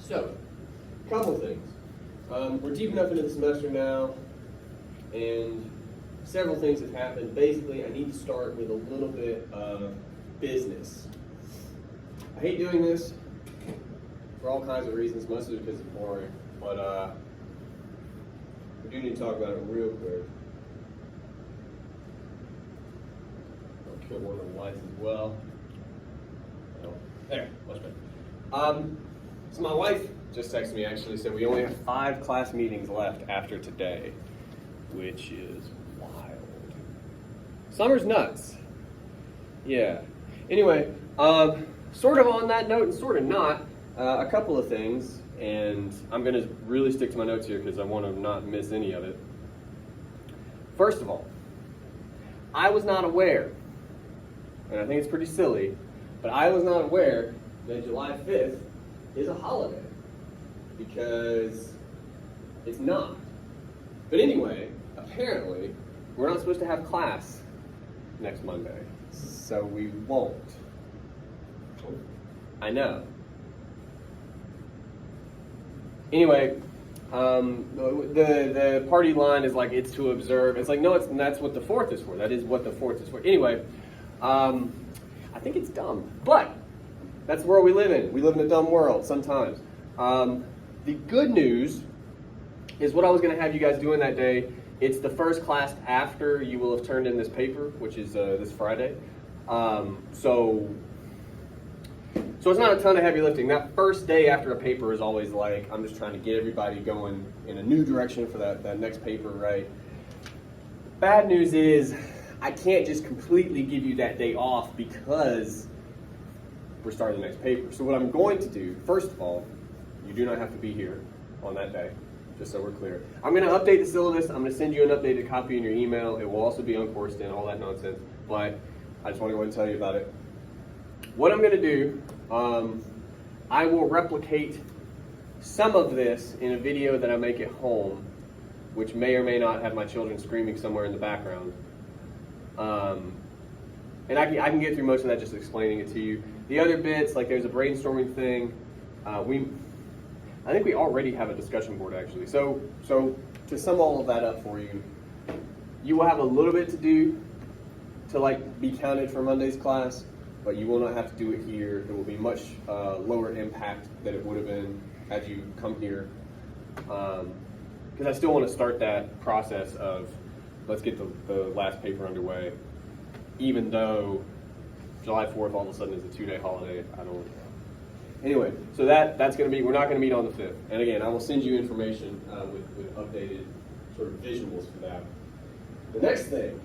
So, a couple things. We're deep enough into the semester now, and several things have happened. Basically, I need to start with a little bit of business. I hate doing this for all kinds of reasons, mostly because it's boring, but we do need to talk about it real quick. I'll kill one of the lights as well. Oh, there, much better. So my wife just texted me, actually said we only have 5 class meetings left after today, which is wild. Summer's nuts. Yeah. Anyway, sort of on that note and sort of not, a couple of things, and I'm going to really stick to my notes here because I want to not miss any of it. First of all, I was not aware, and I think it's pretty silly, but I was not aware that July 5th is a holiday, because it's not. But anyway, apparently, we're not supposed to have class next Monday, so we won't. I know. Anyway, the party line is like, it's to observe. It's like, no, that's what the 4th is for. That is what the 4th is for. Anyway, I think it's dumb, but that's the world we live in. We live in a dumb world sometimes. The good news is what I was going to have you guys doing that day. It's the first class after you will have turned in this paper, which is this Friday. So it's not a ton of heavy lifting. That first day after a paper is always like, I'm just trying to get everybody going in a new direction for that next paper, right? Bad news is I can't just completely give you that day off because we're starting the next paper. So what I'm going to do, first of all, you do not have to be here on that day, just so we're clear. I'm going to update the syllabus. I'm going to send you an updated copy in your email. It will also be on CourseDen, all that nonsense, but I just want to go ahead and tell you about it. What I'm going to do, I will replicate some of this in a video that I make at home, which may or may not have my children screaming somewhere in the background. And I can get through most of that just explaining it to you. The other bits, like there's a brainstorming thing, I think we already have a discussion board actually. So to sum all of that up for you, you will have a little bit to do to like be counted for Monday's class, but you will not have to do it here. It will be much lower impact than it would have been had you come here. Because I still want to start that process of let's get the last paper underway, even though July 4th all of a sudden is a 2-day holiday. Anyway, so that's going to be, we're not going to meet on the 5th. And again, I will send you information with updated sort of visuals for that. The next thing,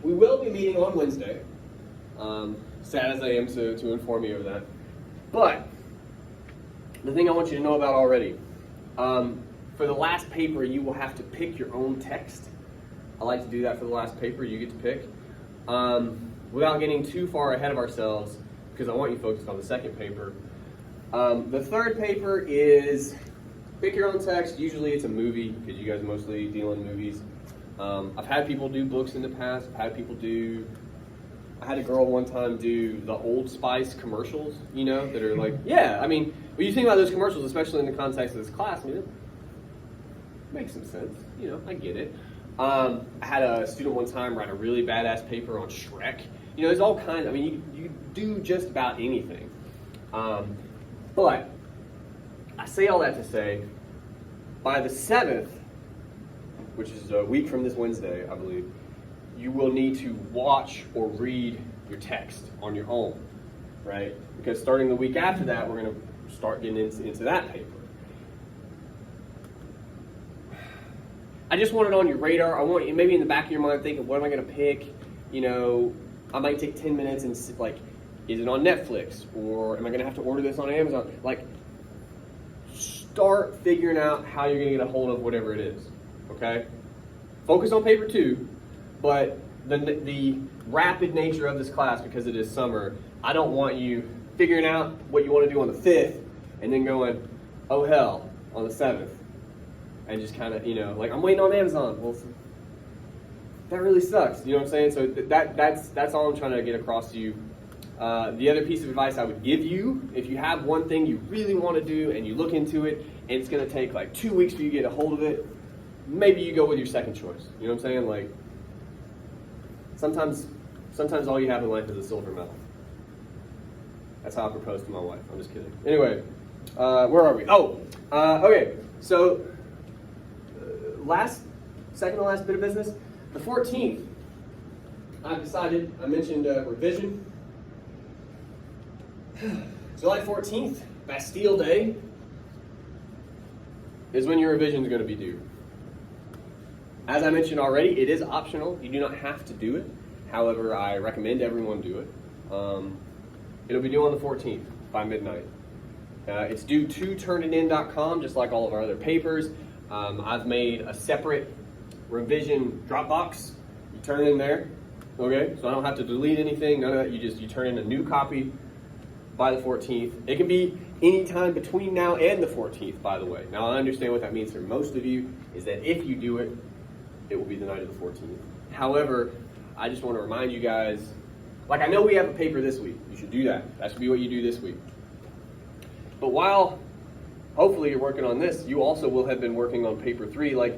we will be meeting on Wednesday. Sad as I am to inform you of that. But the thing I want you to know about already, for the last paper, you will have to pick your own text. I like to do that for the last paper, you get to pick. Without getting too far ahead of ourselves, because I want you focused on the second paper. The third paper is pick your own text. Usually it's a movie, because you guys mostly deal in movies. I've had people do books in the past. I had a girl one time do the Old Spice commercials, you know, that are like, yeah, I mean, when you think about those commercials, especially in the context of this class, I mean, it makes some sense, you know, I get it. I had a student one time write a really badass paper on Shrek. You know, there's all kinds, I mean, you do just about anything. But I say all that to say, by the 7th, which is a week from this Wednesday, I believe, you will need to watch or read your text on your own, right? Because starting the week after that, we're going to start getting into that paper. I just want it on your radar. I want you maybe in the back of your mind thinking, what am I going to pick? You know, I might take 10 minutes and like, is it on Netflix? Or am I going to have to order this on Amazon? Like, start figuring out how you're going to get a hold of whatever it is, okay? Focus on paper 2, but the rapid nature of this class, because it is summer, I don't want you figuring out what you want to do on the 5th and then going, oh hell, on the 7th. And just kind of, you know, like, I'm waiting on Amazon. Well, that really sucks. You know what I'm saying? So that's all I'm trying to get across to you. The other piece of advice I would give you, if you have one thing you really want to do and you look into it and it's going to take like 2 weeks for you to get a hold of it, maybe you go with your second choice. You know what I'm saying? Like, sometimes all you have in life is a silver medal. That's how I proposed to my wife. I'm just kidding. Anyway, where are we? Okay. So, second to last bit of business, the 14th. I mentioned revision. July 14th, Bastille Day, is when your revision is going to be due. As I mentioned already, it is optional. You do not have to do it. However, I recommend everyone do it. It'll be due on the 14th by midnight. It's due to turnitin.com, just like all of our other papers. I've made a separate revision Dropbox. You turn it in there, okay? So I don't have to delete anything, none of that. You turn in a new copy by the 14th. It can be any time between now and the 14th, by the way. Now, I understand what that means for most of you, is that if you do it, it will be the night of the 14th. However, I just want to remind you guys, like, I know we have a paper this week. You should do that. That should be what you do this week. But while hopefully you're working on this, you also will have been working on paper 3. Like,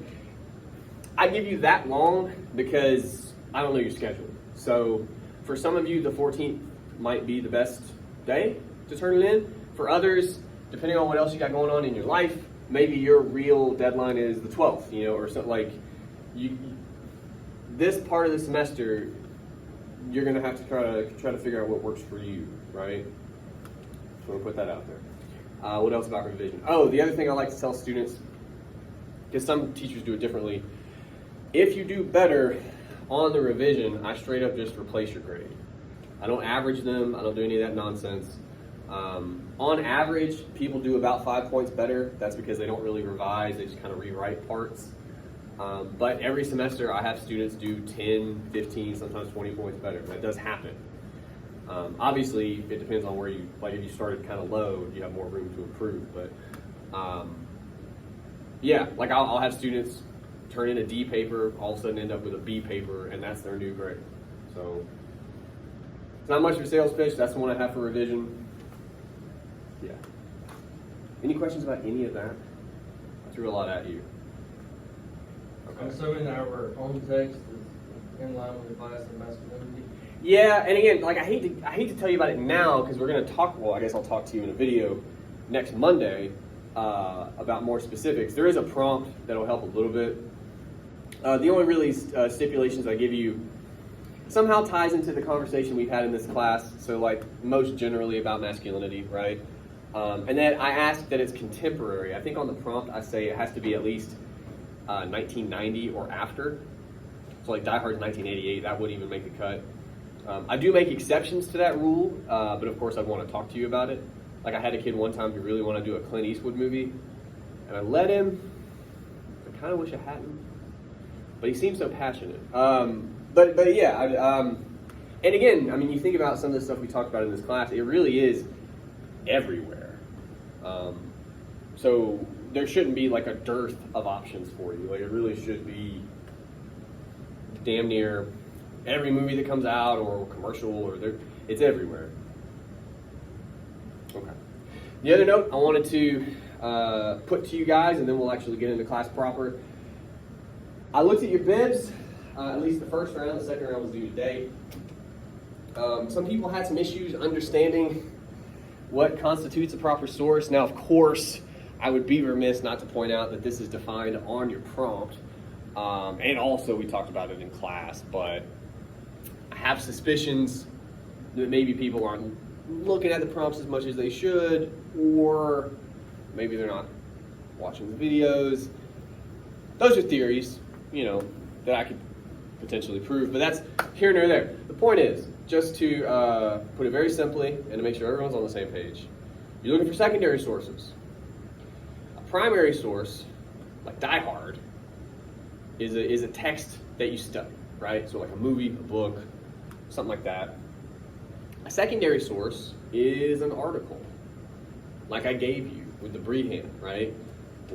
I give you that long because I don't know your schedule. So for some of you, the 14th might be the best day to turn it in. For others, depending on what else you got going on in your life, maybe your real deadline is the 12th, or something like this part of the semester, you're going to have to try to figure out what works for you, right? So I'm going to put that out there. What else about revision? Oh, the other thing I like to tell students, because some teachers do it differently, if you do better on the revision, I straight up just replace your grade. I don't average them. I don't do any of that nonsense. On average, people do about 5 points better. That's because they don't really revise. They just kind of rewrite parts. But every semester, I have students do 10, 15, sometimes 20 points better. That does happen. Obviously, it depends on where you, like if you started kind of low, you have more room to improve. But yeah, like I'll have students turn in a D paper, all of a sudden end up with a B paper, and that's their new grade. So it's not much of a sales pitch. That's the one I have for revision. Yeah. Any questions about any of that? I threw a lot at you. Okay. I'm assuming our home text is in line with the class of masculinity. Yeah, and again, like I hate to tell you about it now because we're going to talk. Well, I guess I'll talk to you in a video next Monday about more specifics. There is a prompt that'll help a little bit. The only really stipulations I give you somehow ties into the conversation we've had in this class. So, like most generally about masculinity, right? And then I ask that it's contemporary. I think on the prompt I say it has to be at least 1990 or after. So, like Die Hard's 1988, that wouldn't even make the cut. I do make exceptions to that rule, but of course I'd want to talk to you about it. Like I had a kid one time who really wanted to do a Clint Eastwood movie, and I let him. I kind of wish I hadn't, but he seemed so passionate. But yeah, and again, I mean, you think about some of the stuff we talked about in this class, it really is everywhere. So there shouldn't be like a dearth of options for you. Like it really should be damn near every movie that comes out or commercial or it's everywhere. Okay. The other note I wanted to put to you guys, and then we'll actually get into class proper. I looked at your bibs, at least the first round. The second round was due today. Some people had some issues understanding what constitutes a proper source. Now, of course, I would be remiss not to point out that this is defined on your prompt. And also we talked about it in class, but I have suspicions that maybe people aren't looking at the prompts as much as they should, or maybe they're not watching the videos. Those are theories, that I could potentially prove, but that's here nor there. The point is, just to put it very simply and to make sure everyone's on the same page, you're looking for secondary sources. A primary source, like Die Hard, is a text that you study, right? So like a movie, a book, something like that. A secondary source is an article, like I gave you with the Brehan, right?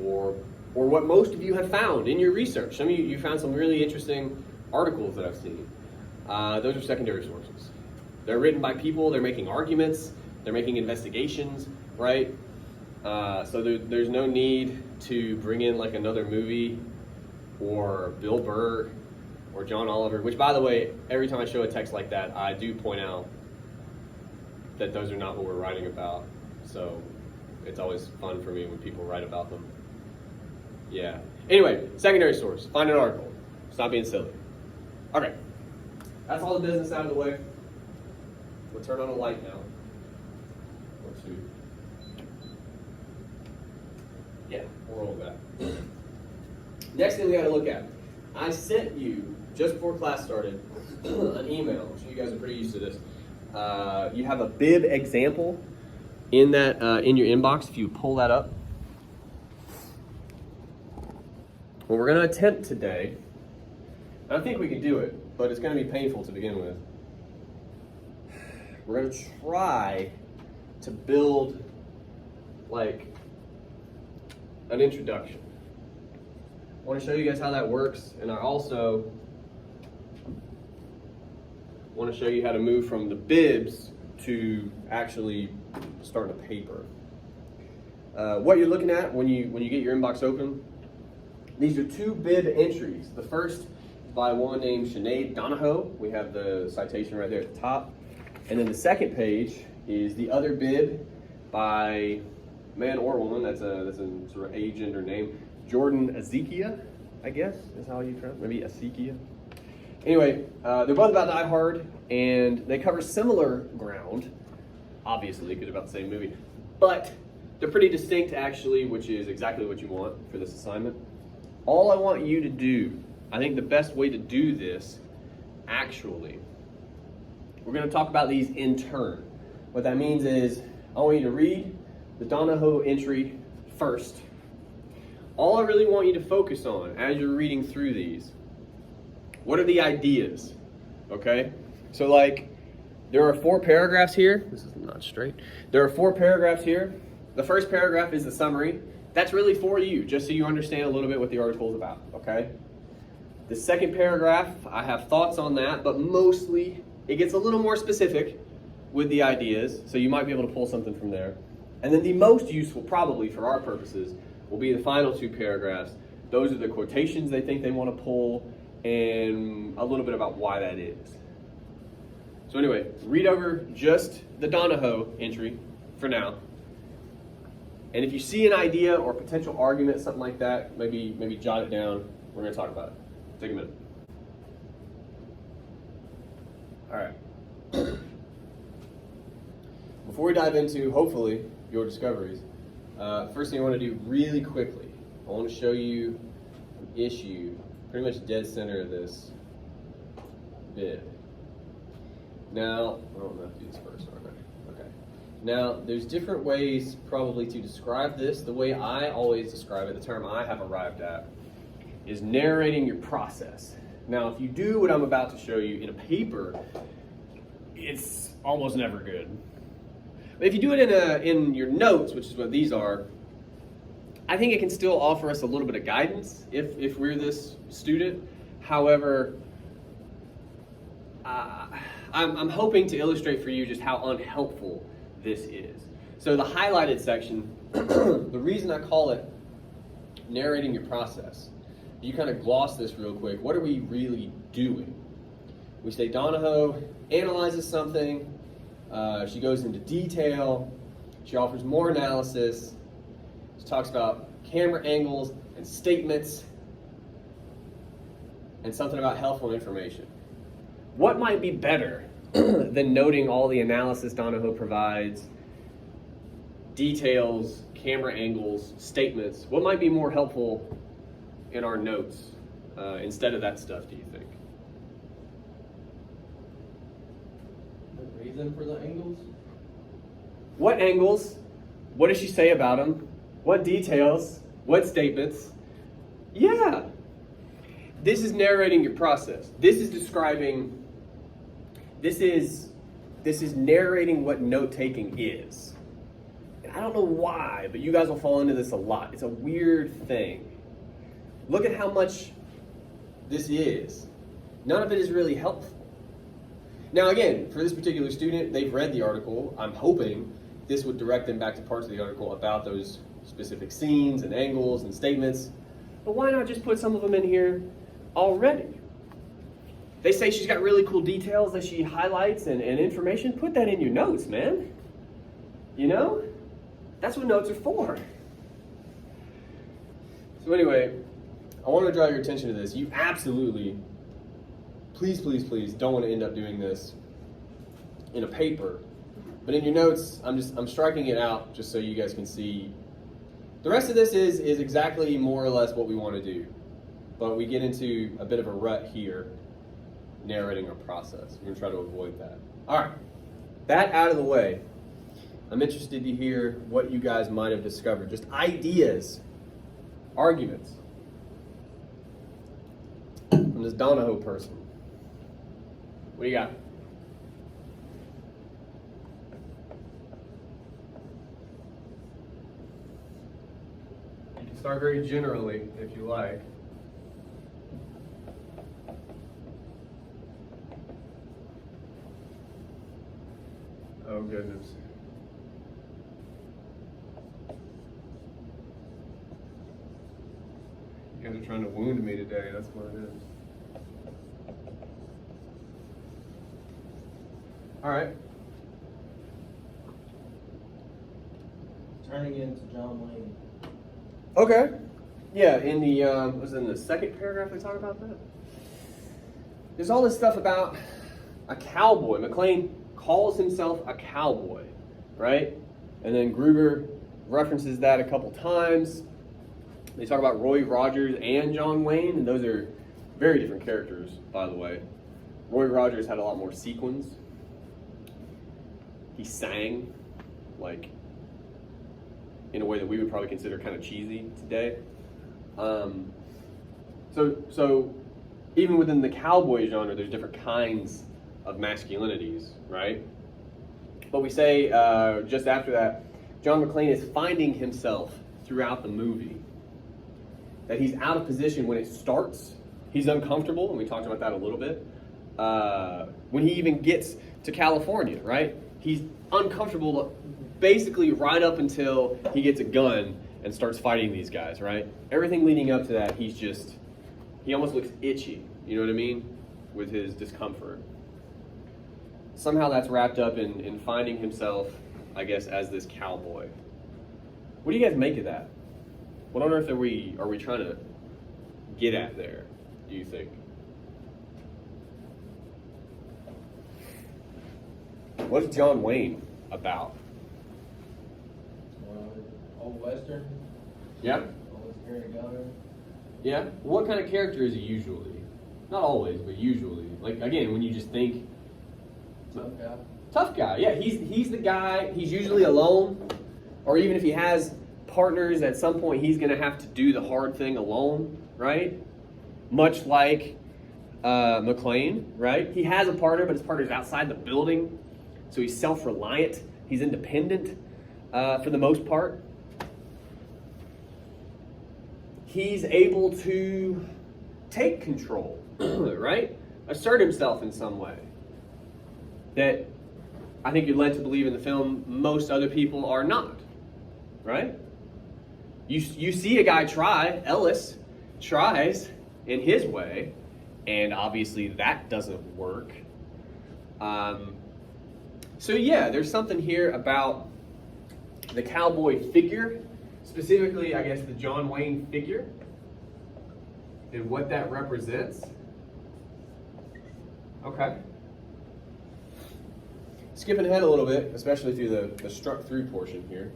Or what most of you have found in your research. Some of you found some really interesting articles that I've seen. Those are secondary sources. They're written by people, they're making arguments, they're making investigations, right? So there's no need to bring in like another movie or Bill Burr or John Oliver, which by the way, every time I show a text like that, I do point out that those are not what we're writing about. So it's always fun for me when people write about them. Yeah. Anyway, secondary source, find an article. Stop being silly. Okay. That's all the business out of the way. We'll turn on a light now. Or two. Yeah, we'll roll that. Next thing we got to look at. I sent you, just before class started, an email. I'm sure you guys are pretty used to this. You have a bib example in that in your inbox. If you pull that up. What we're going to attempt today, I think we can do it, but it's going to be painful to begin with. We're going to try to build like an introduction. I want to show you guys how that works, and I also want to show you how to move from the bibs to actually starting a paper. What you're looking at when you get your inbox open, these are two bib entries. The first is by a woman named Sinead Donahoe. We have the citation right there at the top. And then the second page is the other bib by man or woman, that's a sort of agender name, Jordan Ezekiel, I guess is how you pronounce it, maybe Ezekiel. Anyway, they're both about Die Hard, and they cover similar ground, obviously, because they're about the same movie, but they're pretty distinct actually, which is exactly what you want for this assignment. All I want you to do, I think the best way to do this, actually, we're going to talk about these in turn. What that means is, I want you to read the Donahoe entry first. All I really want you to focus on as you're reading through these, what are the ideas? Okay? So like, there are 4 paragraphs here. This is not straight. There are 4 paragraphs here. The first paragraph is the summary. That's really for you, just so you understand a little bit what the article is about, okay? The second paragraph, I have thoughts on that, but mostly it gets a little more specific with the ideas, so you might be able to pull something from there. And then the most useful, probably for our purposes, will be the final 2 paragraphs. Those are the quotations they think they want to pull, and a little bit about why that is. So anyway, read over just the Donahoe entry for now. And if you see an idea or potential argument, something like that, maybe jot it down. We're going to talk about it. Take a minute. All right. Before we dive into, hopefully, your discoveries, first thing I want to do really quickly, I want to show you an issue, pretty much dead center of this bib. Now, I don't have to do this first, okay. Now, there's different ways probably to describe this. The way I always describe it, the term I have arrived at, is narrating your process. Now, if you do what I'm about to show you in a paper, it's almost never good. But if you do it in your notes, which is what these are, I think it can still offer us a little bit of guidance if we're this student. However, I'm hoping to illustrate for you just how unhelpful this is. So the highlighted section, the reason I call it narrating your process, you kind of gloss this real quick. What are we really doing? We say Donahoe analyzes something, she goes into detail, she offers more analysis, she talks about camera angles and statements, and something about helpful information. What might be better than noting all the analysis Donahoe provides, details, camera angles, statements? What might be more helpful in our notes instead of that stuff, do you think? The reason for the angles? What angles? What does she say about them? What details? What statements? Yeah. This is narrating your process. This is describing, this is narrating what note-taking is. And I don't know why, but you guys will fall into this a lot. It's a weird thing. Look at how much this is. None of it is really helpful. Now again, for this particular student, they've read the article. I'm hoping this would direct them back to parts of the article about those specific scenes and angles and statements. But why not just put some of them in here already? They say she's got really cool details that she highlights and information. Put that in your notes, man. You know? That's what notes are for. So anyway, I want to draw your attention to this. You absolutely, please, please, please don't want to end up doing this in a paper. But in your notes, I'm striking it out just so you guys can see. The rest of this is exactly more or less what we want to do. But we get into a bit of a rut here, narrating our process. We're going to try to avoid that. All right, that out of the way. I'm interested to hear what you guys might have discovered. Just ideas, arguments from this Donahoe person. What do you got? You can start very generally if you like. Oh, goodness. You guys are trying to wound me today. That's what it is. All right. Turning into John Wayne. Okay. Yeah, in the was it in the second paragraph they talk about that? There's all this stuff about a cowboy. McLean calls himself a cowboy, right? And then Gruber references that a couple times. They talk about Roy Rogers and John Wayne, and those are very different characters, by the way. Roy Rogers had a lot more sequins. He sang, like, in a way that we would probably consider kind of cheesy today. So even within the cowboy genre, there's different kinds of masculinities, right? But we say just after that, John McClane is finding himself throughout the movie. That he's out of position when it starts. He's uncomfortable, and we talked about that a little bit. When he even gets to California, right? He's uncomfortable basically right up until he gets a gun and starts fighting these guys, right? Everything leading up to that, he almost looks itchy, you know what I mean? With his discomfort. Somehow that's wrapped up in finding himself, I guess, as this cowboy. What do you guys make of that? What on earth are we trying to get at there, do you think? What's John Wayne about? Old Western. Yeah? Old Spirit Governor. Yeah? What kind of character is he usually? Not always, but usually. Like, again, when you just think... Tough guy. Tough guy, yeah. He's the guy, he's usually alone. Or even if he has partners, at some point he's going to have to do the hard thing alone, right? Much like McLean, right? He has a partner, but his partner's outside the building. So he's self-reliant. He's independent for the most part. He's able to take control, right? Assert himself in some way. That I think you're led to believe in the film most other people are not, right? You see a guy try, Ellis tries in his way, and obviously that doesn't work. So yeah, there's something here about the cowboy figure, specifically, I guess, the John Wayne figure, and what that represents. Okay. Skipping ahead a little bit, especially through the struck through portion here.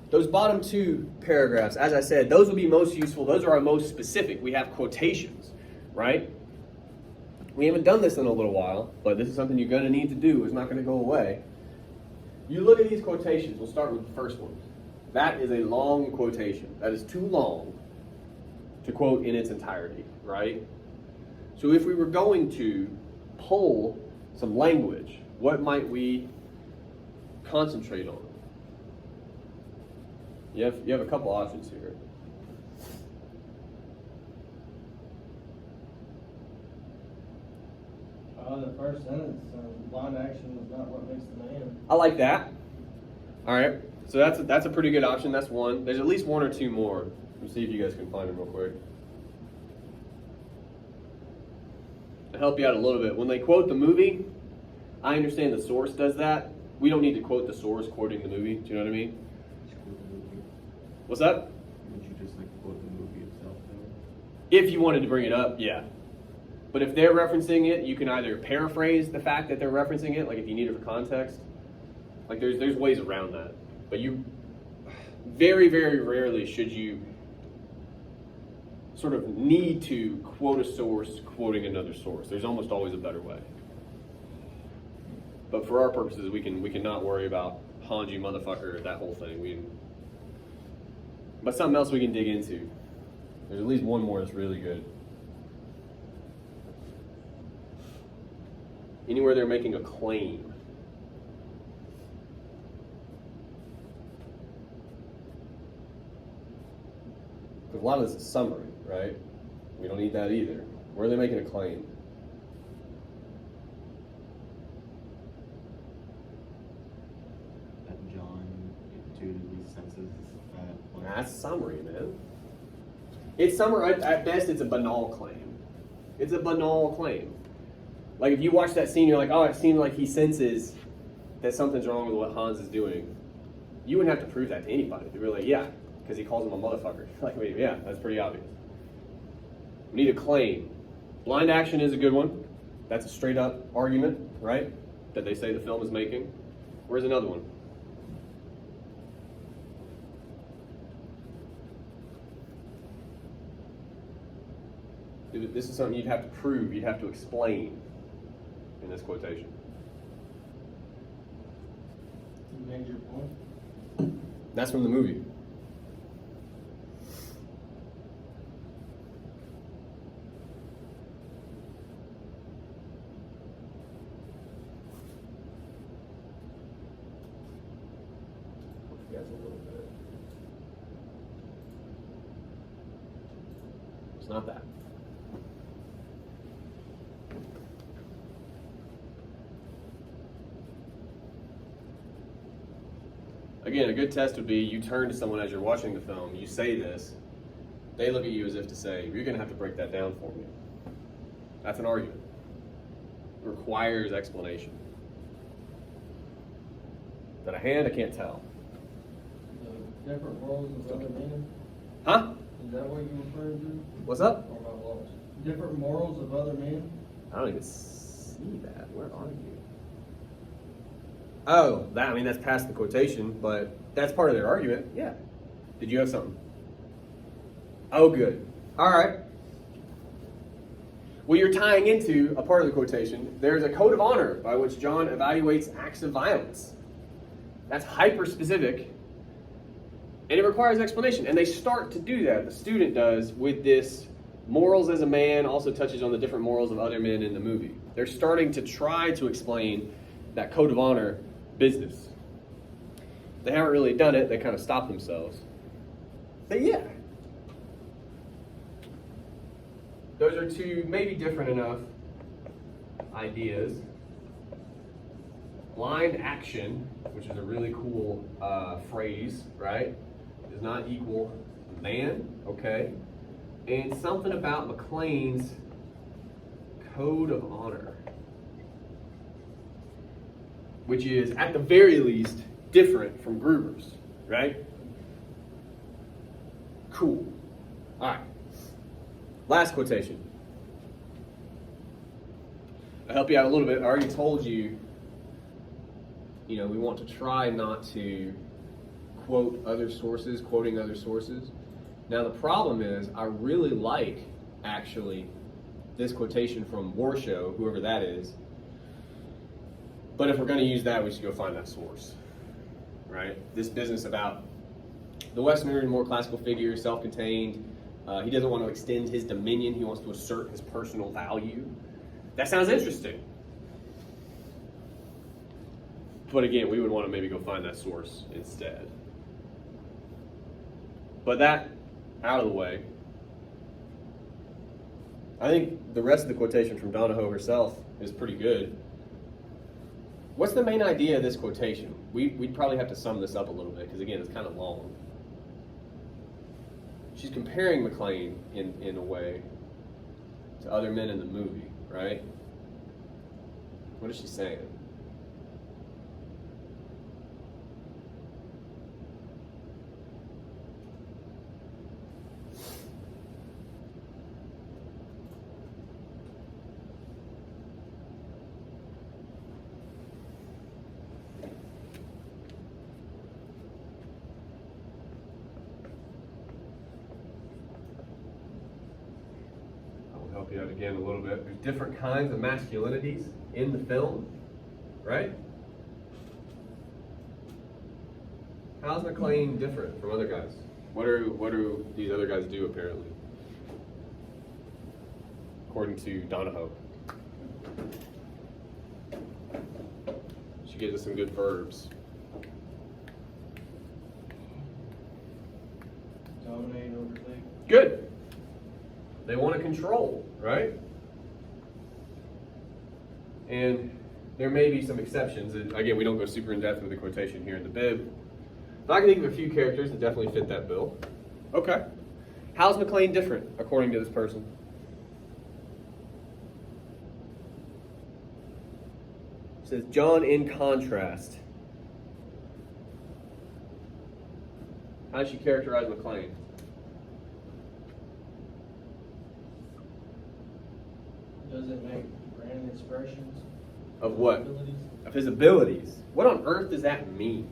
Those bottom two paragraphs, as I said, those will be most useful. Those are our most specific. We have quotations, right? We haven't done this in a little while, but this is something you're going to need to do. It's not going to go away. You look at these quotations. We'll start with the first one. That is a long quotation. That is too long to quote in its entirety, right? So if we were going to pull some language, what might we concentrate on? You have a couple options here. The first sentence blind action is not what makes the man. I like that. All right, so that's a pretty good option. That's one. There's at least one or two more. Let's see if you guys can find them real quick. To help you out a little bit, when they quote the movie, I understand the source does that. We don't need to quote the source quoting the movie. Do you know what I mean? What's that? Would you just like quote the movie itself though? If you wanted to bring it up, yeah. But if they're referencing it, you can either paraphrase the fact that they're referencing it, like if you need it for context. Like there's ways around that. But you very, very rarely should you sort of need to quote a source quoting another source. There's almost always a better way. But for our purposes, we can not worry about Hanji motherfucker, that whole thing. But something else we can dig into. There's at least one more that's really good. Anywhere they're making a claim. Because a lot of this is summary, right? We don't need that either. Where are they making a claim? That John intuitively senses that. That's summary, man. It's summary. At best, it's a banal claim. It's a banal claim. Like if you watch that scene, you're like, oh, it seems like he senses that something's wrong with what Hans is doing. You wouldn't have to prove that to anybody. They'd be like, yeah, because he calls him a motherfucker. Like, wait, yeah, that's pretty obvious. We need a claim. Blind action is a good one. That's a straight up argument, right? That they say the film is making. Where's another one? This is something you'd have to prove, you'd have to explain in this quotation. You made your point. That's from the movie. Guys, a little bit. It's not that. Again, a good test would be you turn to someone as you're watching the film, you say this, they look at you as if to say, you're going to have to break that down for me. That's an argument. It requires explanation. Is that a hand? I can't tell. The different worlds of other men? Huh? Is that what you're referring to? What's up? Or am I lost? Different morals of other men? I don't even see that. Where are you? Oh, that, I mean, that's past the quotation, but that's part of their argument. Yeah. Did you have something? Oh, good. All right. Well, you're tying into a part of the quotation. There's a code of honor by which John evaluates acts of violence. That's hyper-specific, and it requires explanation. And they start to do that. The student does with this morals as a man, also touches on the different morals of other men in the movie. They're starting to try to explain that code of honor business. They haven't really done it. They kind of stop themselves. But yeah. Those are two maybe different enough ideas. Blind action, which is a really cool phrase, right? Does not equal man, okay? And something about McLean's code of honor, which is at the very least different from Gruber's, right? Cool. All right. Last quotation. I'll help you out a little bit. I already told you, we want to try not to quote other sources, quoting other sources. Now the problem is, I really like, actually, this quotation from Warshow, whoever that is. But if we're going to use that, we should go find that source, right? This business about the Westerner, more classical figure, self-contained. He doesn't want to extend his dominion. He wants to assert his personal value. That sounds interesting. But again, we would want to maybe go find that source instead. But that out of the way, I think the rest of the quotation from Donahoe herself is pretty good. What's the main idea of this quotation? We'd probably have to sum this up a little bit because, again, it's kind of long. She's comparing McLean in a way to other men in the movie, right? What is she saying? Help you out again a little bit. There's different kinds of masculinities in the film, right? How's McLean different from other guys? What do these other guys do apparently? According to Donahoe. She gives us some good verbs. Dominate, overtake. Good. They want to control, right? And there may be some exceptions. And again, we don't go super in depth with the quotation here in the bib. But I can think of a few characters that definitely fit that bill. Okay. How's McLean different, according to this person? It says, John in contrast. How does she characterize McLean? Does it make grand expressions? Of what? Abilities? Of his abilities. What on earth does that mean?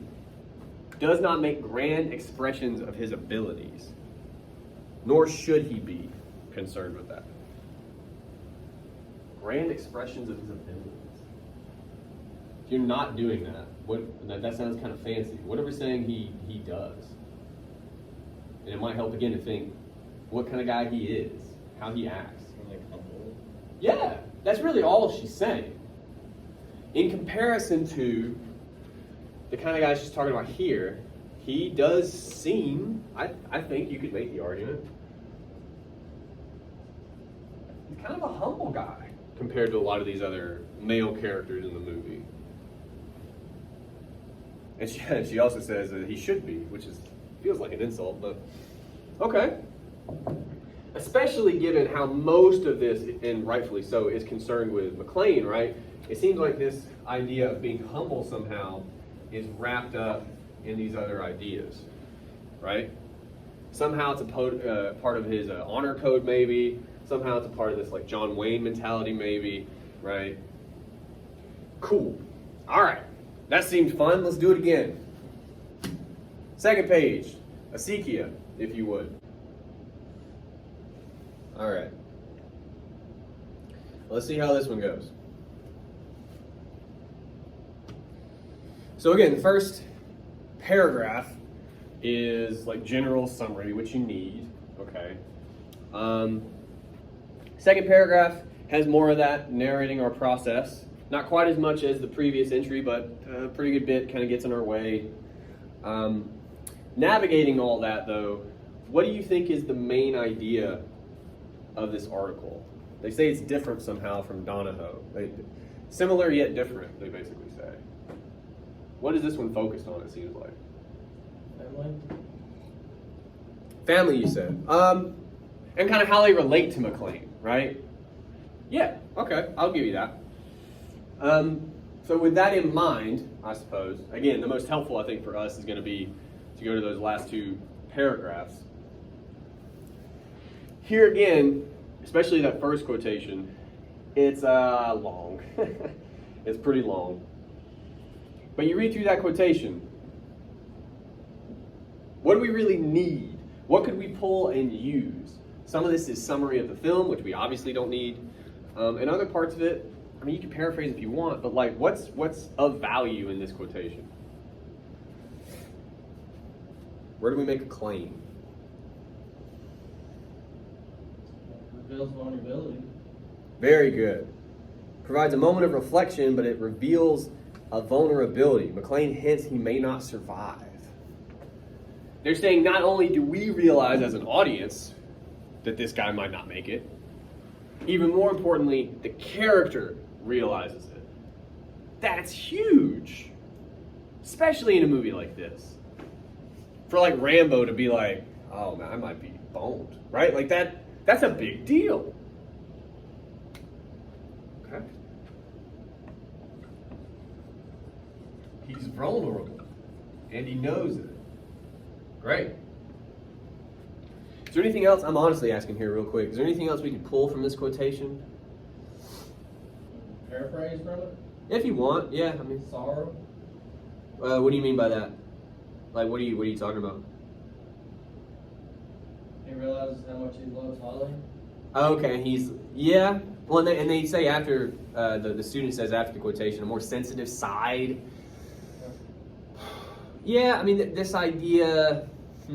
Does not make grand expressions of his abilities. Nor should he be concerned with that. Grand expressions of his abilities. If you're not doing that, that sounds kind of fancy. What are we saying he does? And it might help again to think what kind of guy he is, how he acts. Like humble. Yeah, that's really all she's saying. In comparison to the kind of guy she's talking about here, he does seem, I think you could make the argument, he's kind of a humble guy compared to a lot of these other male characters in the movie. And she also says that he should be, which feels like an insult, but okay. Especially given how most of this, and rightfully so, is concerned with McLean, right? It seems like this idea of being humble somehow is wrapped up in these other ideas, right? Somehow it's a part of his honor code, maybe. Somehow it's a part of this like John Wayne mentality, maybe, right? Cool. All right. That seemed fun. Let's do it again. Second page. Acequia, if you would. All right. Let's see how this one goes. So again, the first paragraph is like general summary, which you need, okay? Second paragraph has more of that narrating our process. Not quite as much as the previous entry, but a pretty good bit kind of gets in our way. Navigating all that though, what do you think is the main idea of this article? They say it's different somehow from Donahoe. Similar yet different, they basically say. What is this one focused on, it seems like? Family? Family, you said. And kind of how they relate to McLean, right? Yeah, okay, I'll give you that. So with that in mind, I suppose, again, the most helpful I think for us is going to be to go to those last two paragraphs. Here again, especially that first quotation, it's long. It's pretty long. But you read through that quotation. What do we really need? What could we pull and use? Some of this is summary of the film, which we obviously don't need. And other parts of it, I mean, you can paraphrase if you want, but like, what's of value in this quotation? Where do we make a claim? Reveals vulnerability. Very good. Provides a moment of reflection, but it reveals a vulnerability. McLean hints he may not survive. They're saying not only do we realize as an audience that this guy might not make it, even more importantly, the character realizes it. That's huge. Especially in a movie like this. For like Rambo to be like, oh man, I might be boned, right? Like that's a big deal. Okay. He's vulnerable. And he knows it. Great. Is there anything else? I'm honestly asking here real quick. Is there anything else we could pull from this quotation? Paraphrase from it? If you want, yeah. I mean, Sorrow. what do you mean by that? Like, what are you talking about? He realizes how much he loves Holly. Okay, yeah. Well, and they say after the student says after the quotation, a more sensitive side. Yeah, I mean this idea. I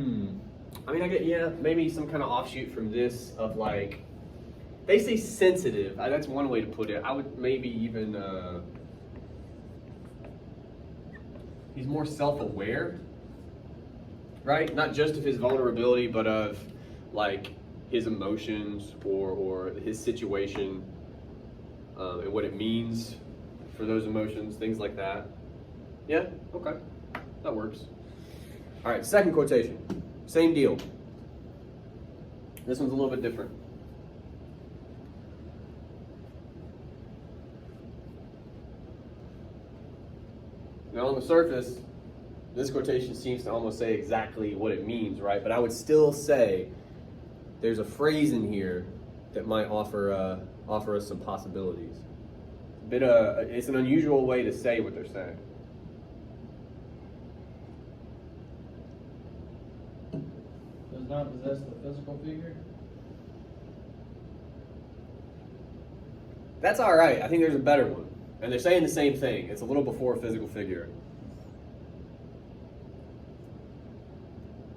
mean, I get maybe some kind of offshoot from this of like they say sensitive. That's one way to put it. I would maybe even he's more self-aware, right? Not just of his vulnerability, but of like his emotions or his situation and what it means for those emotions, things like that. Yeah, okay, that works. All right, second quotation, same deal. This one's a little bit different. Now on the surface, this quotation seems to almost say exactly what it means, right? But I would still say there's a phrase in here that might offer us some possibilities. It's an unusual way to say what they're saying. Does not possess the physical figure. That's all right. I think there's a better one. And they're saying the same thing. It's a little before physical figure.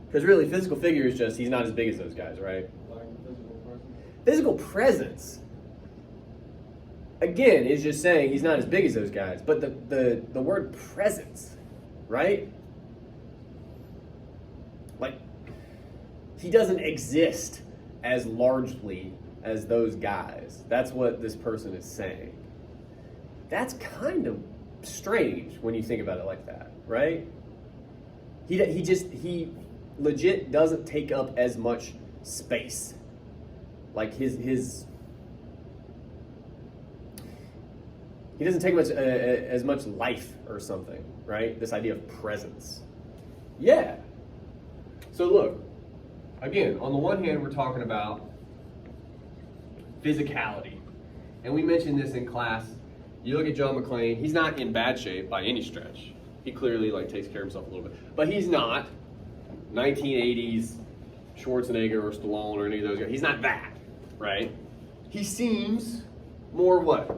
Because really, physical figure is just, he's not as big as those guys, right? Like physical presence. Physical presence, again, is just saying he's not as big as those guys. But the word presence, right? Like, he doesn't exist as largely as those guys. That's what this person is saying. That's kind of strange when you think about it like that, right? He legit doesn't take up as much space. Like he doesn't take as much life or something, right? This idea of presence. Yeah. So look, again, on the one hand, we're talking about physicality. And we mentioned this in class. You look at John McClane, he's not in bad shape by any stretch. He clearly takes care of himself a little bit. But he's not 1980s Schwarzenegger or Stallone or any of those guys. He's not that, right? He seems more what?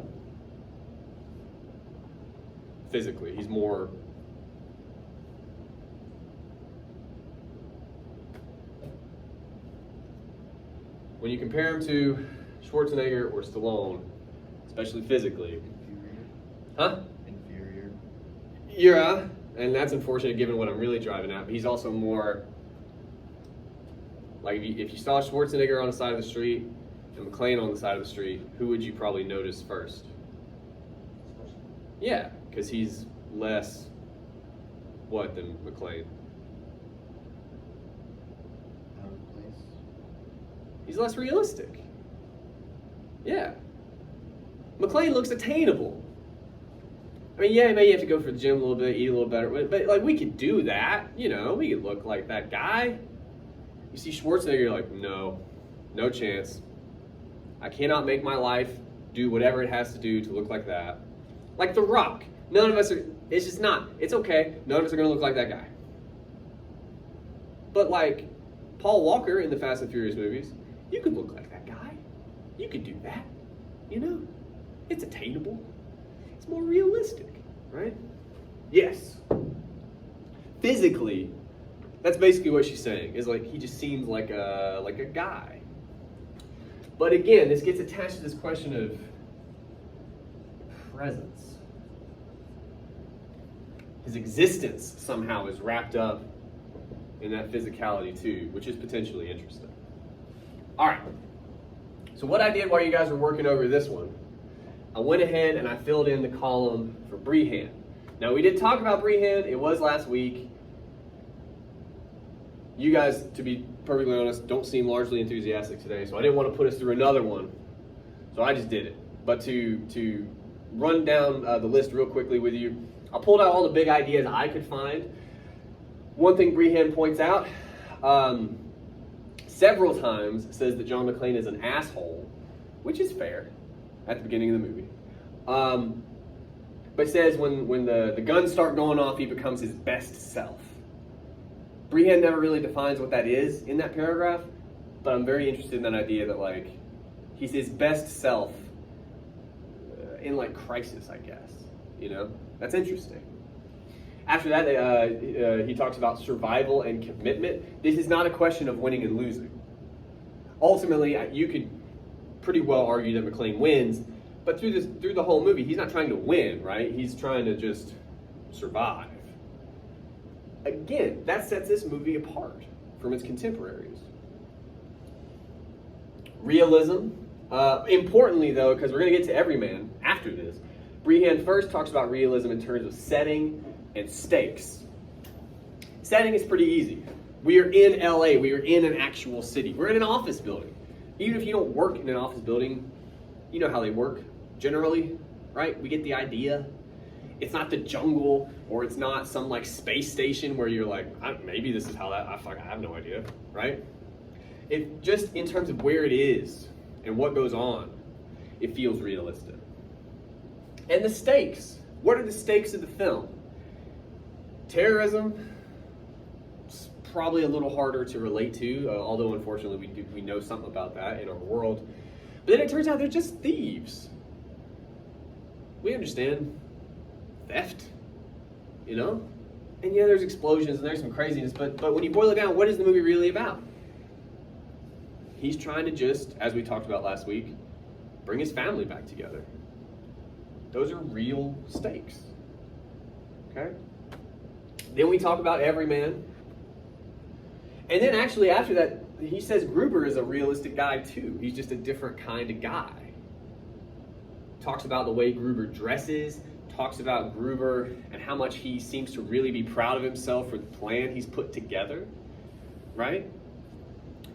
Physically. He's more... When you compare him to Schwarzenegger or Stallone, especially physically... Huh? Inferior. Yeah, and that's unfortunate given what I'm really driving at. But he's also more like if you saw Schwarzenegger on the side of the street and McClane on the side of the street, who would you probably notice first? Yeah, because he's less what than McClane? Out of place. He's less realistic. Yeah. McClane looks attainable. I mean, yeah, maybe you have to go for the gym a little bit, eat a little better, but like we could do that, you know, we could look like that guy. You see Schwarzenegger, you're like, no chance. I cannot make my life do whatever it has to do to look like that. Like The Rock, none of us are, it's just not, it's okay, none of us are gonna look like that guy. But like Paul Walker in the Fast and Furious movies, you could look like that guy. You could do that, you know? It's attainable. It's more realistic, right? Yes. Physically, that's basically what she's saying, is like he just seems like a guy. But again, this gets attached to this question of presence. His existence somehow is wrapped up in that physicality too, which is potentially interesting. All right. So what I did while you guys were working over this one, I went ahead and I filled in the column for Brehan. Now, we did talk about Brehan. It was last week. You guys, to be perfectly honest, don't seem largely enthusiastic today, so I didn't want to put us through another one. So I just did it. But to run down the list real quickly with you, I pulled out all the big ideas I could find. One thing Brehan points out, several times says that John McClane is an asshole, which is fair at the beginning of the movie. But says when the guns start going off, he becomes his best self. Brehan never really defines what that is in that paragraph, but I'm very interested in that idea that, like, he's his best self in, like, crisis, I guess. You know? That's interesting. After that, he talks about survival and commitment. This is not a question of winning and losing. Ultimately, you could pretty well argue that McClane wins, but through the whole movie, he's not trying to win, right? He's trying to just survive. Again, that sets this movie apart from its contemporaries. Realism. Importantly, though, because we're going to get to Everyman after this, Brehan first talks about realism in terms of setting and stakes. Setting is pretty easy. We are in LA. We are in an actual city. We're in an office building. Even if you don't work in an office building, you know how they work generally, right? We get the idea. It's not the jungle, or it's not some like space station where you're like, maybe this is how that, I have no idea, right? It just in terms of where it is and what goes on, it feels realistic. And the stakes. What are the stakes of the film? Terrorism, it's probably a little harder to relate to, although unfortunately we know something about that in our world. But then it turns out they're just thieves. We understand theft, you know? And yeah, there's explosions and there's some craziness, but when you boil it down, what is the movie really about? He's trying to just, as we talked about last week, bring his family back together. Those are real stakes. Okay? Then we talk about Everyman. And then actually after that, he says Gruber is a realistic guy too. He's just a different kind of guy. Talks about the way Gruber dresses, talks about Gruber and how much he seems to really be proud of himself for the plan he's put together, right?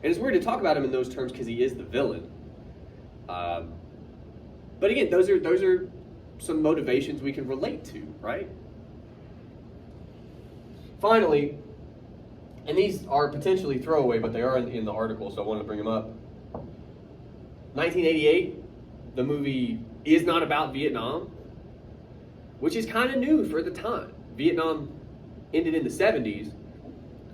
And it's weird to talk about him in those terms because he is the villain. But again, those are some motivations we can relate to, right? Finally, and these are potentially throwaway, but they are in the article, so I wanted to bring them up. 1988, the movie is not about Vietnam, which is kind of new for the time. Vietnam ended in the 70s,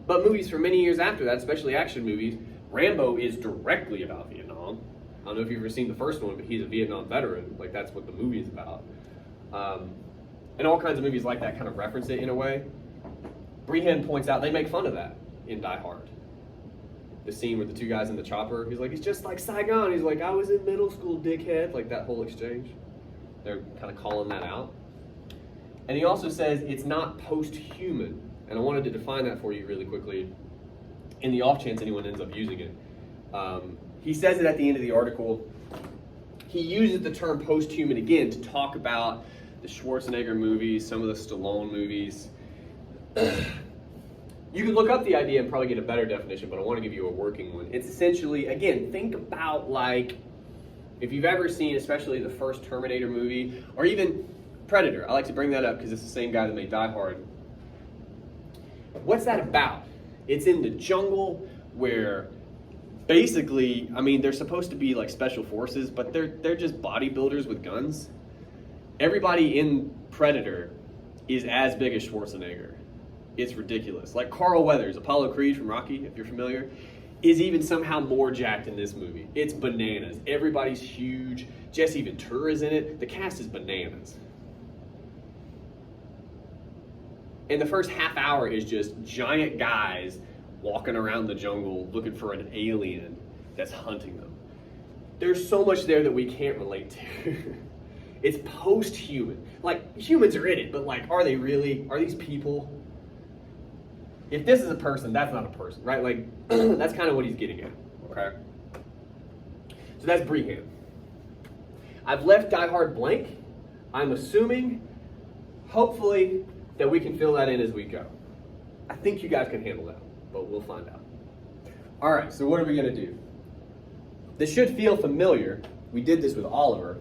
but movies for many years after that, especially action movies, Rambo is directly about Vietnam. I don't know if you've ever seen the first one, but he's a Vietnam veteran. Like, that's what the movie is about. And all kinds of movies like that kind of reference it in a way. Brehan points out they make fun of that in Die Hard. The scene with the two guys in the chopper. He's like, he's just like Saigon. He's like, I was in middle school, dickhead. Like that whole exchange. They're kind of calling that out. And he also says it's not post-human. And I wanted to define that for you really quickly in the off chance anyone ends up using it. He says it at the end of the article. He uses the term post-human again to talk about the Schwarzenegger movies, some of the Stallone movies. You could look up the idea and probably get a better definition, but I want to give you a working one. It's essentially, again, think about like, if you've ever seen, especially the first Terminator movie, or even Predator. I like to bring that up because it's the same guy that made Die Hard. What's that about? It's in the jungle where basically, I mean, they're supposed to be like special forces, but they're just bodybuilders with guns. Everybody in Predator is as big as Schwarzenegger. It's ridiculous. Like Carl Weathers, Apollo Creed from Rocky, if you're familiar, is even somehow more jacked in this movie. It's bananas. Everybody's huge. Jesse Ventura's in it. The cast is bananas. And the first half hour is just giant guys walking around the jungle looking for an alien that's hunting them. There's so much there that we can't relate to. It's post-human. Like, humans are in it, but like, are they really? Are these people? If this is a person, that's not a person, right? Like, that's kind of what he's getting at, okay? So that's Brehan. I've left Die Hard blank. I'm assuming, hopefully, that we can fill that in as we go. I think you guys can handle that, but we'll find out. All right, so what are we gonna do? This should feel familiar. We did this with Oliver.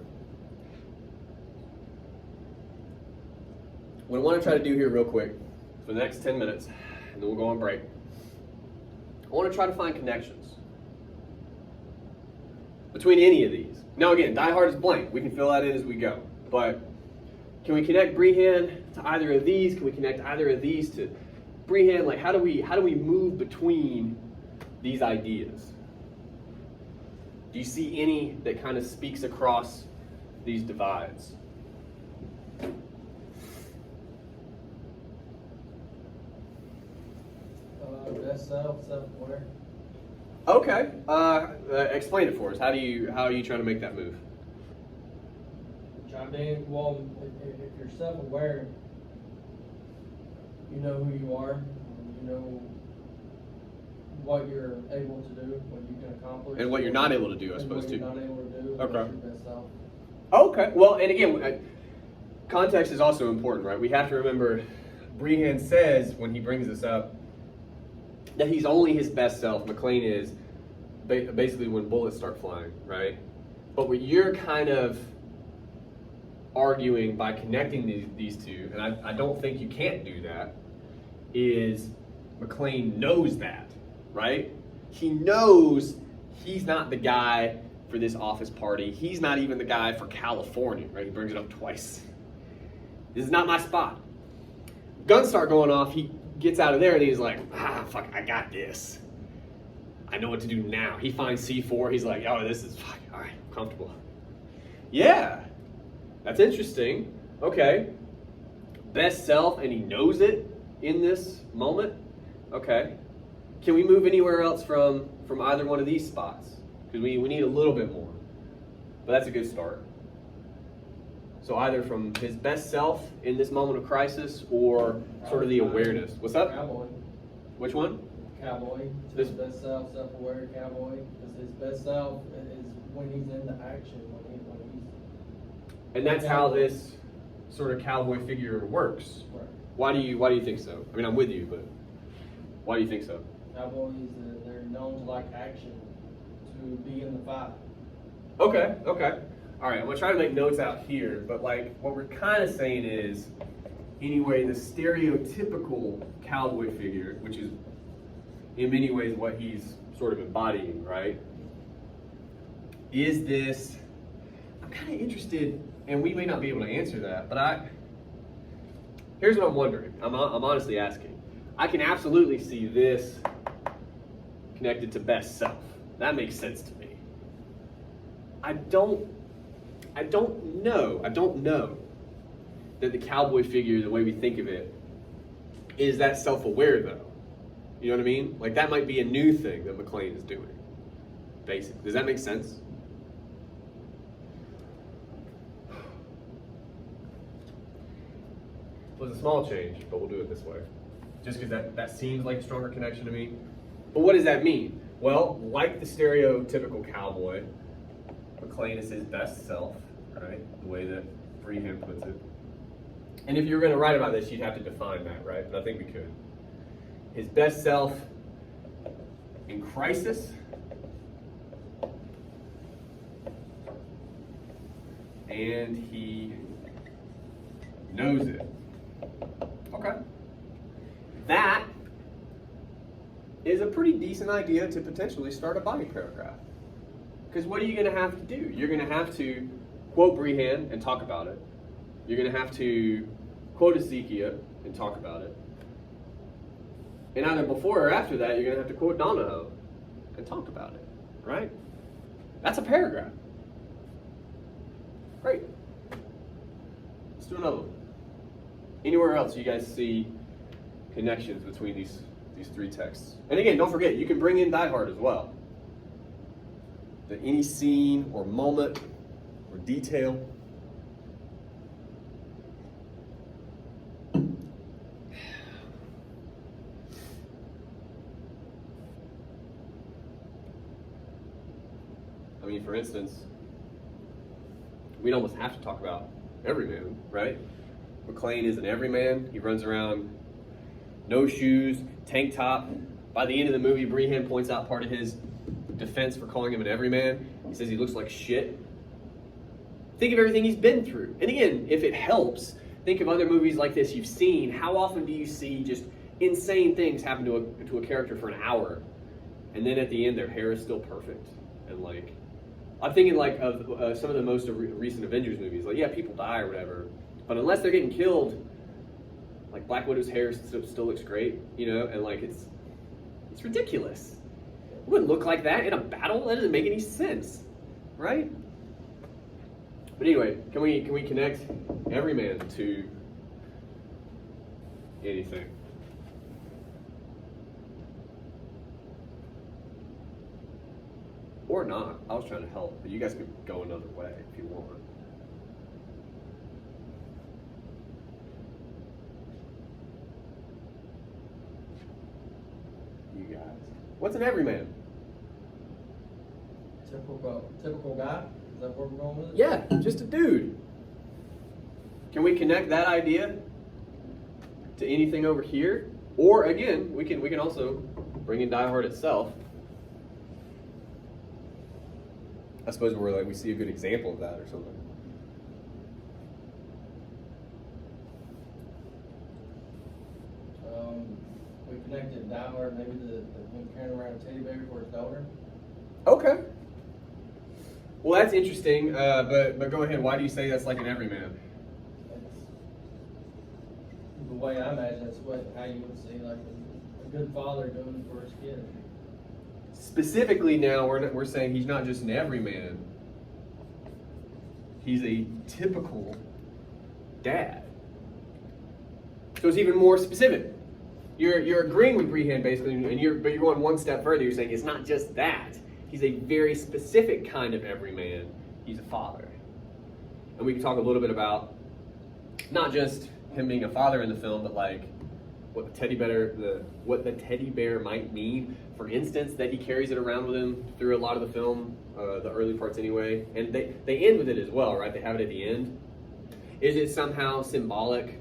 What I want to try to do here real quick for the next 10 minutes, and then we'll go on break. I want to try to find connections between any of these. Now again, Die Hard is blank. We can fill that in as we go. But can we connect Brehan to either of these? Can we connect either of these to Brehan? Like how do we move between these ideas? Do you see any that kind of speaks across these divides? Best self, self-aware. Okay. Explain it for us. How are you trying to make that move? Well, if you're self-aware, you know who you are, you know what you're able to do, what you can accomplish. And what you're not able to do, I and suppose, what too. you're not able to do. Okay. What's your best self. Okay. Well, and again, context is also important, right? We have to remember, Brehan says when he brings this up that he's only his best self. McClane is basically when bullets start flying, right? But what you're kind of arguing by connecting these two, and I don't think you can't do that, is McClane knows that, right? He knows he's not the guy for this office party. He's not even the guy for California, right? He brings it up twice. This is not my spot. Guns start going off. He gets out of there and he's like, fuck, I got this. I know what to do now. He finds C4. He's like, oh, this is fuck. All right, I'm comfortable. Yeah, that's interesting. Okay. Best self, and he knows it in this moment. Okay. Can we move anywhere else from either one of these spots? Because we need a little bit more. But that's a good start. So either from his best self in this moment of crisis or sort of the awareness. What's up? Cowboy. Which one? Cowboy. This- His best self, self-aware cowboy. Because his best self is when he's into action, when he's And that's how this sort of cowboy figure works. right. Why do you think so? I mean, I'm with you, but why do you think so? Cowboys, they're known to like action, to be in the fight. Okay. All right, I'm gonna try to make notes out here, but like what we're kind of saying is, anyway, the stereotypical cowboy figure, which is in many ways what he's sort of embodying, right? Is this, I'm kind of interested, and we may not be able to answer that, but here's what I'm wondering. I'm honestly asking. I can absolutely see this connected to best self. That makes sense to me. I don't know that the cowboy figure, the way we think of it, is that self-aware though. You know what I mean? Like that might be a new thing that McClane is doing. Basic. Does that make sense? Well, it's a small change, but we'll do it this way. Just because that seems like a stronger connection to me. But what does that mean? Well, like the stereotypical cowboy, McClane is his best self, right? The way that Brehan puts it. And if you were going to write about this, you'd have to define that, right? But I think we could. His best self in crisis, and he knows it. Okay. That is a pretty decent idea to potentially start a body paragraph. Because what are you going to have to do? You're going to have to quote Brehan and talk about it. You're going to have to quote Ezekiel and talk about it. And either before or after that, you're going to have to quote Donahoe and talk about it, right? That's a paragraph. Great. Let's do another one. Anywhere else you guys see connections between these three texts? And again, don't forget, you can bring in Die Hard as well. That any scene or moment or detail. I mean, for instance, we'd almost have to talk about everyman, right? McClane is an everyman. He runs around, no shoes, tank top. By the end of the movie, Brehan points out part of his defense for calling him an everyman. He says he looks like shit. Think of everything he's been through. And again, if it helps, think of other movies like this you've seen. How often do you see just insane things happen to a character for an hour, and then at the end their hair is still perfect? And like, I'm thinking like of some of the most recent Avengers movies. Like, yeah, people die or whatever, but unless they're getting killed, like Black Widow's hair still looks great, you know, and like it's ridiculous. It wouldn't look like that in a battle. That doesn't make any sense, right? But anyway, can we connect everyman to anything? Or not. I was trying to help, but you guys could go another way if you want. You guys. What's an everyman? Typical guy? Is that where we're going with it? Yeah, just a dude. Can we connect that idea to anything over here? Or again, we can also bring in Die Hard itself. I suppose we're like we see a good example of that or something. We connected Die Hard maybe to him carrying around a teddy bear for his daughter. Okay. Well, that's interesting. But go ahead. Why do you say that's like an everyman? That's the way I imagine it's how you would see like a good father doing for his kid. Specifically, now we're saying he's not just an everyman. He's a typical dad. So it's even more specific. You're agreeing with Brehan basically, but you're going one step further. You're saying it's not just that. He's a very specific kind of everyman. He's a father, and we can talk a little bit about not just him being a father in the film, but like what the teddy bear might mean. For instance, that he carries it around with him through a lot of the film, the early parts anyway, and they end with it as well, right? They have it at the end. Is it somehow symbolic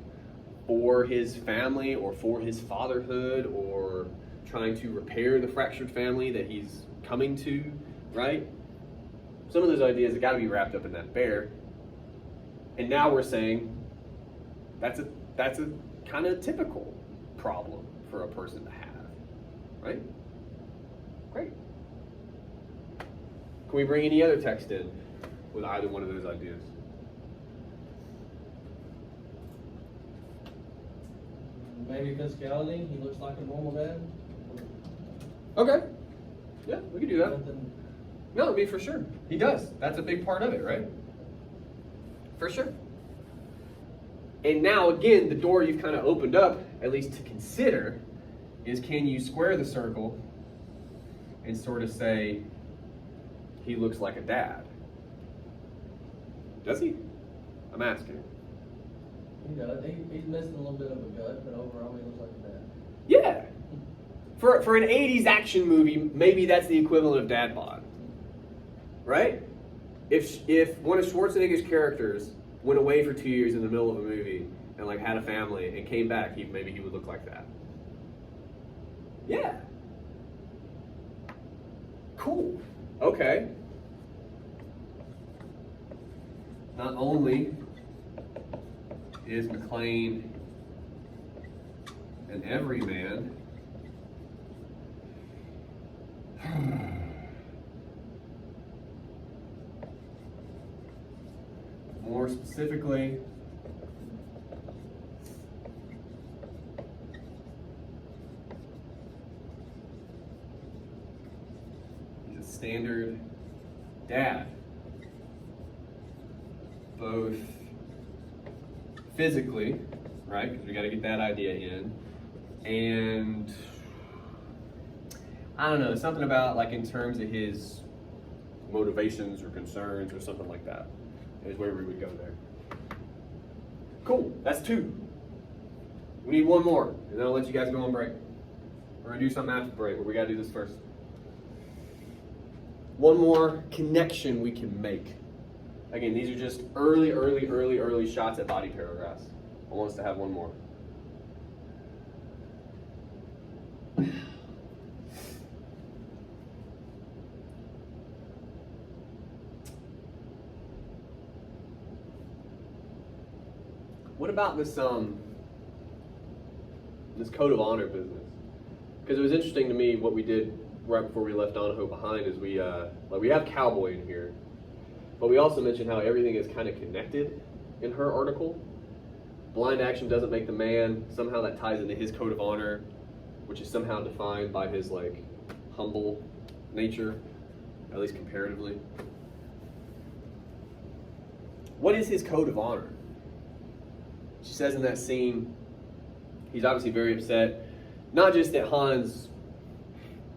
for his family or for his fatherhood or trying to repair the fractured family that he's coming to, right? Some of those ideas have got to be wrapped up in that bear. And now we're saying that's a kind of typical problem for a person to have, right? Great. Can we bring any other text in with either one of those ideas? Maybe physicality, he looks like a normal dad. Okay. Yeah, we can do that. Something. No, I mean, for sure. He does. That's a big part of it, right? For sure. And now, again, the door you've kind of opened up, at least to consider, is can you square the circle and sort of say, he looks like a dad? Does he? I'm asking. He does. He's missing a little bit of a gut, but overall he looks like a dad. Yeah. For an 80s action movie, maybe that's the equivalent of dad bod. Right? If one of Schwarzenegger's characters went away for 2 years in the middle of a movie and like had a family and came back, maybe he would look like that. Yeah. Cool. Okay. Not only is McClane an everyman, more specifically, he's a standard dad, both physically, right, because we got to get that idea in, and I don't know, something about like in terms of his motivations or concerns or something like that is where we would go there. Cool, that's 2. We need 1 more, and then I'll let you guys go on break. We're gonna do something after the break, but we gotta do this first. 1 more connection we can make Again, these are just early shots at body paragraphs. I want us to have one more. What about this this code of honor business? Because it was interesting to me what we did right before we left Donahoe behind is we have cowboy in here, but we also mentioned how everything is kind of connected in her article. Blind action doesn't make the man. Somehow that ties into his code of honor, which is somehow defined by his like humble nature, at least comparatively. What is his code of honor? She says in that scene, he's obviously very upset. Not just that Hans,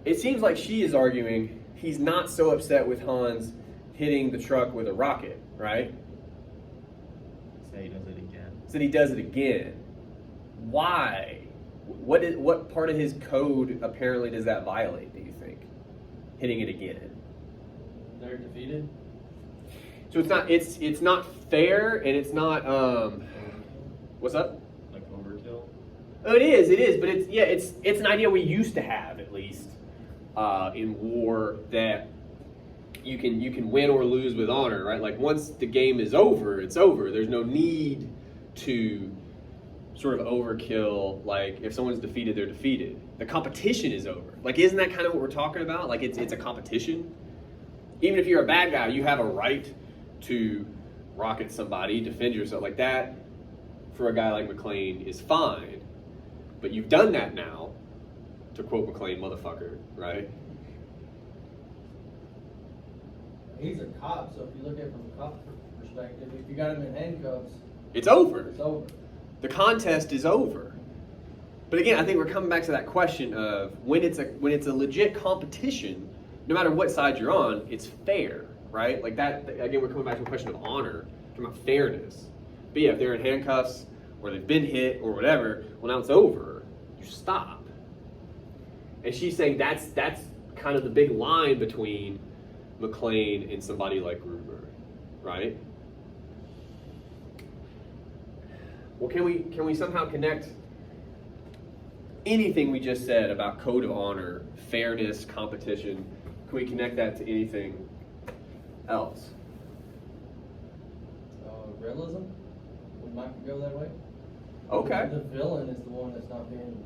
it seems like she is arguing he's not so upset with Hans hitting the truck with a rocket, right? Say he does it again. Said he does it again. Why? What part of his code apparently does that violate, do you think? Hitting it again. They're defeated. So it's not fair and it's not what's up? Like overkill? Oh, it is, but it's an idea we used to have at least in war that you can win or lose with honor, right? Like once the game is over, it's over. There's no need to sort of overkill. Like if someone's defeated, they're defeated. The competition is over. Like isn't that kind of what we're talking about? Like it's a competition. Even if you're a bad guy, you have a right to rocket somebody, defend yourself like that. For a guy like McClane is fine, but you've done that now, to quote McClane, motherfucker, right? He's a cop, so if you look at it from a cop perspective, if you got him in handcuffs, It's over. it's over. The contest is over. But again, I think we're coming back to that question of when it's a legit competition, no matter what side you're on, it's fair, right? Like that. Again, we're coming back to a question of honor, talking about fairness. But yeah, if they're in handcuffs or they've been hit or whatever, well now it's over. You stop. And she's saying that's kind of the big line between McClane and somebody like Gruber, right? Well, can we somehow connect anything we just said about code of honor, fairness, competition? Can we connect that to anything else? Realism? We might go that way. Okay. The villain is the one that's not being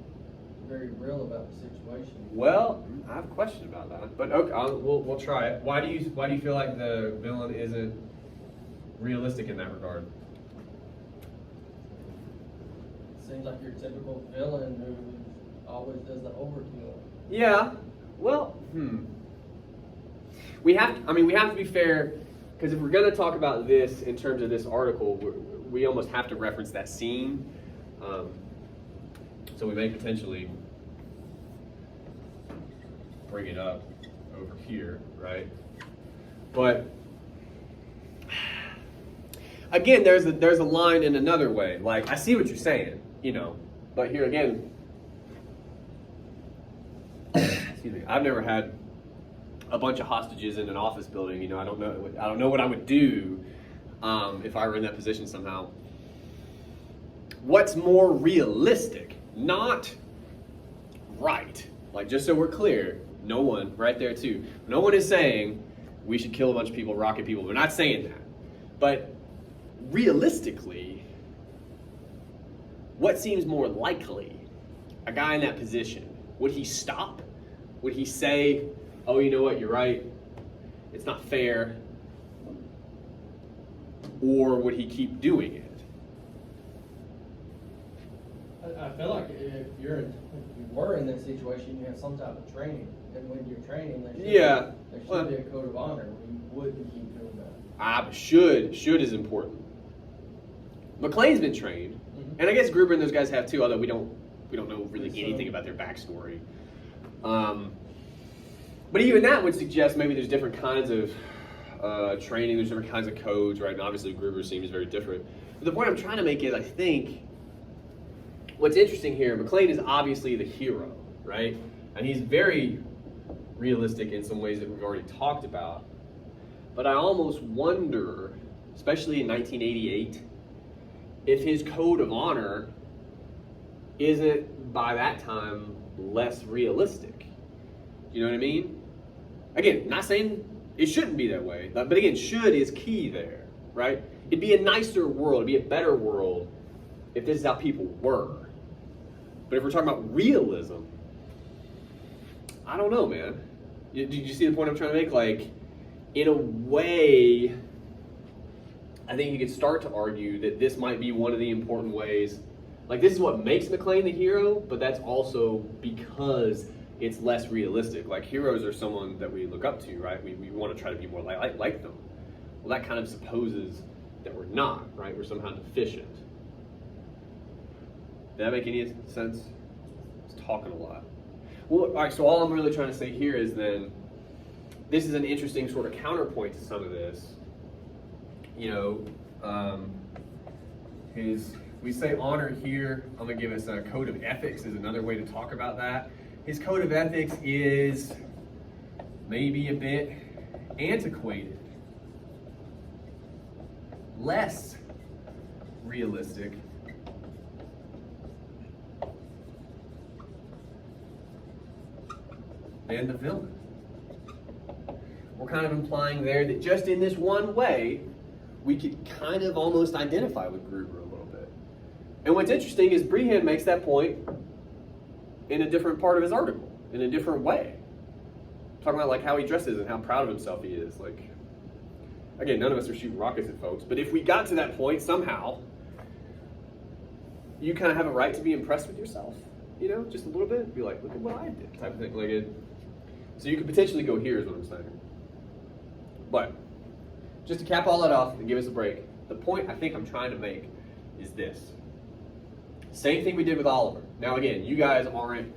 very real about the situation. Well, I have a question about that, but okay, we'll try it. Why do you feel like the villain isn't realistic in that regard? Seems like your typical villain who always does the overkill. Yeah. Well, we have to be fair, because if we're going to talk about this in terms of this article, we almost have to reference that scene. So we may potentially bring it up over here, right? But again, there's a line in another way. Like I see what you're saying, but here again, excuse me. I've never had a bunch of hostages in an office building. I don't know what I would do if I were in that position somehow. What's more realistic? Not right. Like, just so we're clear, no one, right there too, no one is saying we should kill a bunch of people, rocket people. We're not saying that. But realistically, what seems more likely? A guy in that position, would he stop? Would he say, oh, you know what, you're right, it's not fair? Or would he keep doing it? I feel like if you were in that situation, you have some type of training. And when you're training, there should be a code of honor. You wouldn't keep doing that. Should is important. McClane's been trained, and I guess Gruber and those guys have too, although we don't know really anything about their backstory. But even that would suggest maybe there's different kinds of training, there's different kinds of codes, right? And obviously Gruber seems very different. But the point I'm trying to make is, I think, what's interesting here, McClane is obviously the hero, right? And he's very realistic in some ways that we've already talked about. But I almost wonder especially in 1988, if his code of honor isn't by that time less realistic. You know what I mean? Again, not saying it shouldn't be that way, but again, should is key there, right? It'd be a nicer world, it'd be a better world if this is how people were. But if we're talking about realism, I don't know, man. Did you see the point I'm trying to make? Like, in a way, I think you could start to argue that this might be one of the important ways. Like, this is what makes McClane the hero, but that's also because it's less realistic. Like, heroes are someone that we look up to, right? We want to try to be more like them. Well, that kind of supposes that we're not, right? We're somehow deficient. Did that make any sense? I was talking a lot. Well, all right, so all I'm really trying to say here is then, this is an interesting sort of counterpoint to some of this. You know, we say honor here. I'm gonna give us a code of ethics is another way to talk about that. His code of ethics is maybe a bit antiquated, less realistic, than the villain. We're kind of implying there that just in this one way, we could kind of almost identify with Gruber a little bit. And what's interesting is Brehan makes that point in a different part of his article, in a different way. Talking about like how he dresses and how proud of himself he is. Like, again, none of us are shooting rockets at folks, but if we got to that point somehow, you kind of have a right to be impressed with yourself, you know, just a little bit. Be like, look at what I did, type of thing. Like it. So you could potentially go here, is what I'm saying. But just to cap all that off and give us a break, the point I think I'm trying to make is this. Same thing we did with Oliver. Now again, you guys aren't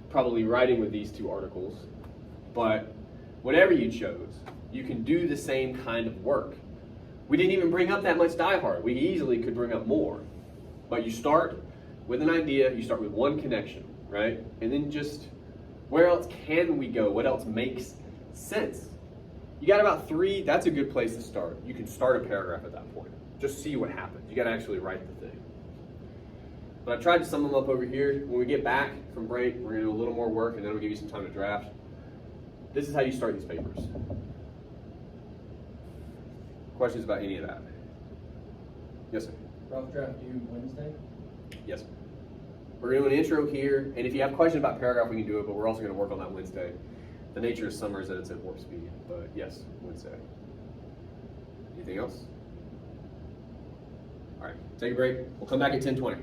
probably writing with these two articles, but whatever you chose, you can do the same kind of work. We didn't even bring up that much Die Hard. We easily could bring up more. But you start with an idea, you start with one connection, right? And then just, where else can we go? What else makes sense? You got about 3, that's a good place to start. You can start a paragraph at that point. Just see what happens. You got to actually write the thing. But I tried to sum them up over here. When we get back from break, we're going to do a little more work, and then we'll give you some time to draft. This is how you start these papers. Questions about any of that? Yes, sir. Rough draft due Wednesday? Yes, sir. We're going to do an intro here, and if you have questions about paragraph, we can do it, but we're also going to work on that Wednesday. The nature of summer is that it's at warp speed, but yes, Wednesday. Anything else? All right, take a break. We'll come back at 10:20.